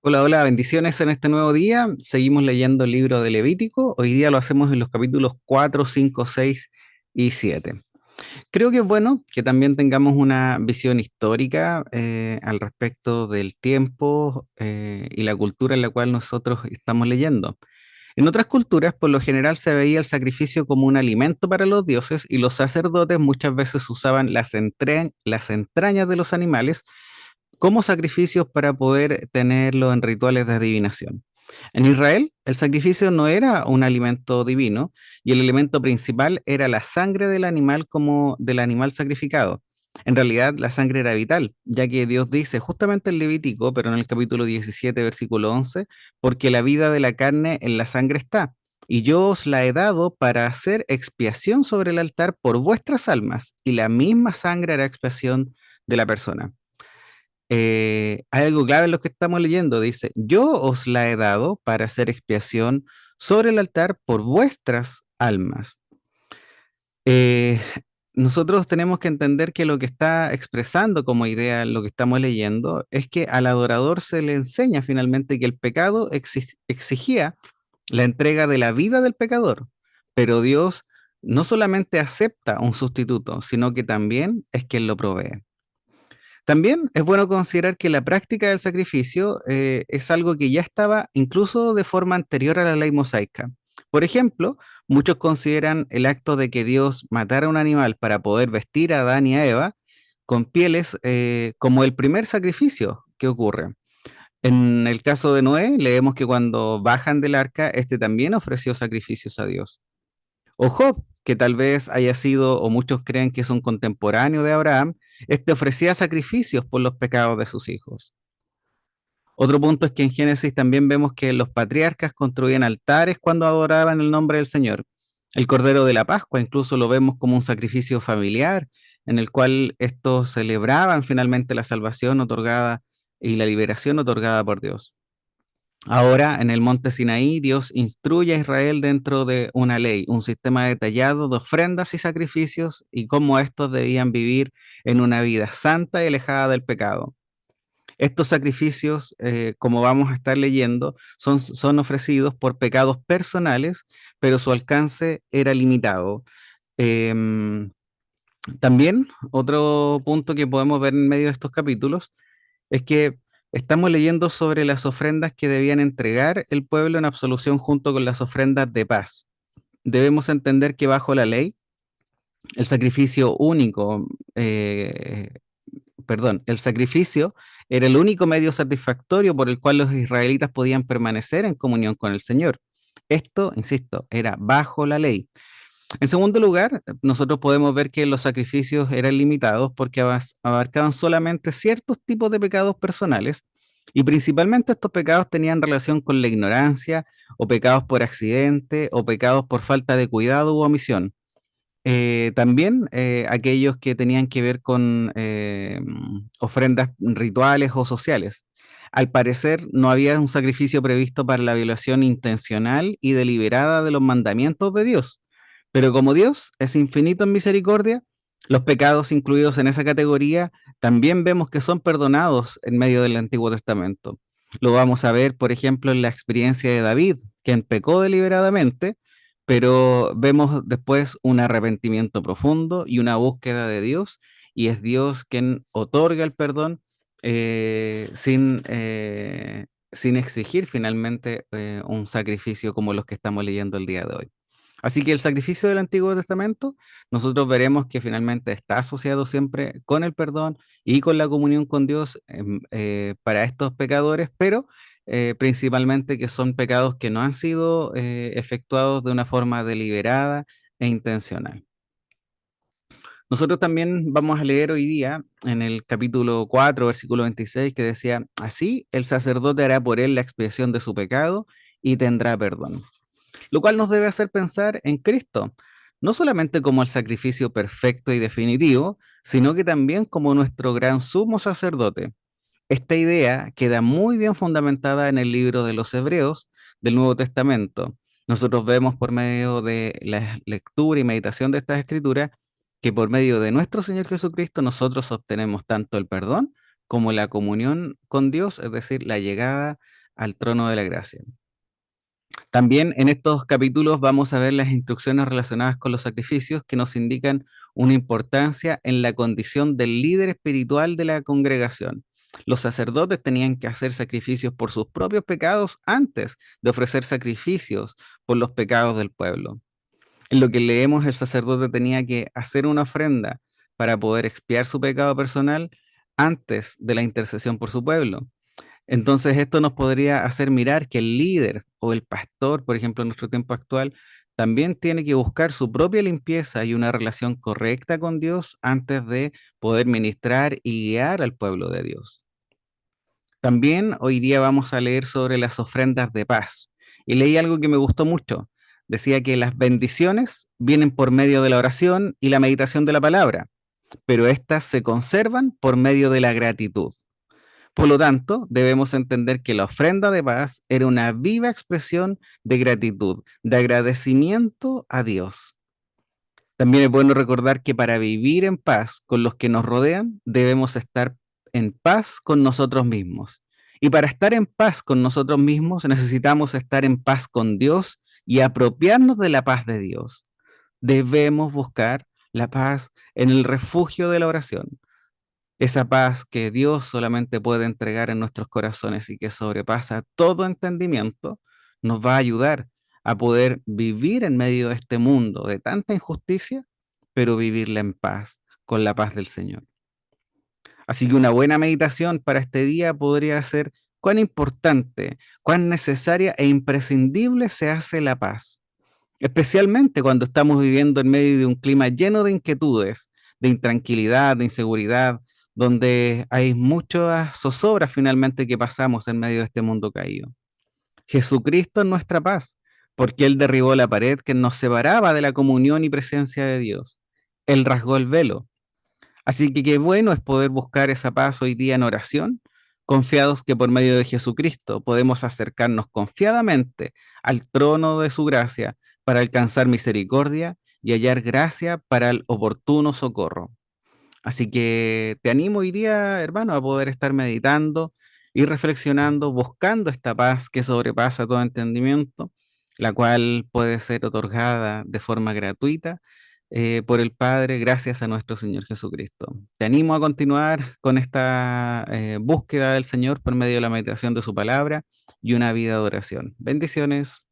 Hola, hola, bendiciones en este nuevo día. Seguimos leyendo el libro de Levítico. Hoy día lo hacemos en los capítulos 4, 5, 6 y 7. Creo que es bueno que también tengamos una visión histórica al respecto del tiempo y la cultura en la cual nosotros estamos leyendo. En otras culturas, por lo general, se veía el sacrificio como un alimento para los dioses y los sacerdotes muchas veces usaban las entrañas de los animales como sacrificios para poder tenerlo en rituales de adivinación. En Israel, el sacrificio no era un alimento divino y el elemento principal era la sangre del animal como del animal sacrificado. En realidad, la sangre era vital, ya que Dios dice justamente en Levítico, pero en el capítulo 17, versículo 11, porque la vida de la carne en la sangre está, y yo os la he dado para hacer expiación sobre el altar por vuestras almas, y la misma sangre hará expiación de la persona. Hay algo clave en lo que estamos leyendo. Dice, yo os la he dado para hacer expiación sobre el altar por vuestras almas. Eh, Nosotros tenemos que entender que lo que está expresando como idea lo que estamos leyendo es que al adorador se le enseña finalmente que el pecado exigía la entrega de la vida del pecador, pero Dios no solamente acepta un sustituto, sino que también es quien lo provee. También es bueno considerar que la práctica del sacrificio es algo que ya estaba incluso de forma anterior a la ley mosaica. Por ejemplo, muchos consideran el acto de que Dios matara un animal para poder vestir a Adán y a Eva con pieles como el primer sacrificio que ocurre. En el caso de Noé, leemos que cuando bajan del arca, este también ofreció sacrificios a Dios. O Job, que tal vez haya sido, o muchos creen que es un contemporáneo de Abraham, este ofrecía sacrificios por los pecados de sus hijos. Otro punto es que en Génesis también vemos que los patriarcas construían altares cuando adoraban el nombre del Señor. El Cordero de la Pascua incluso lo vemos como un sacrificio familiar en el cual estos celebraban finalmente la salvación otorgada y la liberación otorgada por Dios. Ahora, en el monte Sinaí, Dios instruye a Israel dentro de una ley, un sistema detallado de ofrendas y sacrificios y cómo estos debían vivir en una vida santa y alejada del pecado. Estos sacrificios, como vamos a estar leyendo, son ofrecidos por pecados personales, pero su alcance era limitado. Em, También, otro punto que podemos ver en medio de estos capítulos es que estamos leyendo sobre las ofrendas que debían entregar el pueblo en absolución junto con las ofrendas de paz. Debemos entender que bajo la ley, el sacrificio único, eh, el sacrificio era el único medio satisfactorio por el cual los israelitas podían permanecer en comunión con el Señor. Esto, insisto, era bajo la ley. En segundo lugar, nosotros podemos ver que los sacrificios eran limitados porque abarcaban solamente ciertos tipos de pecados personales y principalmente estos pecados tenían relación con la ignorancia o pecados por accidente o pecados por falta de cuidado u omisión. También aquellos que tenían que ver con ofrendas rituales o sociales. Al parecer, no había un sacrificio previsto para la violación intencional y deliberada de los mandamientos de Dios. Pero como Dios es infinito en misericordia, los pecados incluidos en esa categoría también vemos que son perdonados en medio del Antiguo Testamento. Lo vamos a ver, por ejemplo, en la experiencia de David, quien pecó deliberadamente, pero vemos después un arrepentimiento profundo y una búsqueda de Dios, y es Dios quien otorga el perdón sin exigir finalmente un sacrificio como los que estamos leyendo el día de hoy. Así que el sacrificio del Antiguo Testamento, nosotros veremos que finalmente está asociado siempre con el perdón y con la comunión con Dios para estos pecadores, pero principalmente que son pecados que no han sido efectuados de una forma deliberada e intencional. Nosotros también vamos a leer hoy día en el capítulo 4, versículo 26, que decía, así el sacerdote hará por él la expiación de su pecado y tendrá perdón, lo cual nos debe hacer pensar en Cristo, no solamente como el sacrificio perfecto y definitivo, sino que también como nuestro gran sumo sacerdote. Esta idea queda muy bien fundamentada en el libro de los Hebreos del Nuevo Testamento. Nosotros vemos por medio de la lectura y meditación de estas escrituras que por medio de nuestro Señor Jesucristo nosotros obtenemos tanto el perdón como la comunión con Dios, es decir, la llegada al trono de la gracia. También en estos capítulos vamos a ver las instrucciones relacionadas con los sacrificios que nos indican una importancia en la condición del líder espiritual de la congregación. Los sacerdotes tenían que hacer sacrificios por sus propios pecados antes de ofrecer sacrificios por los pecados del pueblo. En lo que leemos, el sacerdote tenía que hacer una ofrenda para poder expiar su pecado personal antes de la intercesión por su pueblo. Entonces, esto nos podría hacer mirar que el líder o el pastor, por ejemplo, en nuestro tiempo actual, también tiene que buscar su propia limpieza y una relación correcta con Dios antes de poder ministrar y guiar al pueblo de Dios. También hoy día vamos a leer sobre las ofrendas de paz. Y leí algo que me gustó mucho. Decía que las bendiciones vienen por medio de la oración y la meditación de la palabra, pero éstas se conservan por medio de la gratitud. Por lo tanto, debemos entender que la ofrenda de paz era una viva expresión de gratitud, de agradecimiento a Dios. También es bueno recordar que para vivir en paz con los que nos rodean, debemos estar en paz con nosotros mismos. Y para estar en paz con nosotros mismos, necesitamos estar en paz con Dios y apropiarnos de la paz de Dios. Debemos buscar la paz en el refugio de la oración, esa paz que Dios solamente puede entregar en nuestros corazones y que sobrepasa todo entendimiento, nos va a ayudar a poder vivir en medio de este mundo de tanta injusticia, pero vivirla en paz, con la paz del Señor. Así que una buena meditación para este día podría ser cuán importante, cuán necesaria e imprescindible se hace la paz, especialmente cuando estamos viviendo en medio de un clima lleno de inquietudes, de intranquilidad, de inseguridad, donde hay muchas zozobras finalmente que pasamos en medio de este mundo caído. Jesucristo es nuestra paz, porque Él derribó la pared que nos separaba de la comunión y presencia de Dios. Él rasgó el velo. Así que qué bueno es poder buscar esa paz hoy día en oración, confiados que por medio de Jesucristo podemos acercarnos confiadamente al trono de su gracia para alcanzar misericordia y hallar gracia para el oportuno socorro. Así que te animo hoy día, hermano, a poder estar meditando y reflexionando, buscando esta paz que sobrepasa todo entendimiento, la cual puede ser otorgada de forma gratuita por el Padre gracias a nuestro Señor Jesucristo. Te animo a continuar con esta búsqueda del Señor por medio de la meditación de su palabra y una vida de oración. Bendiciones.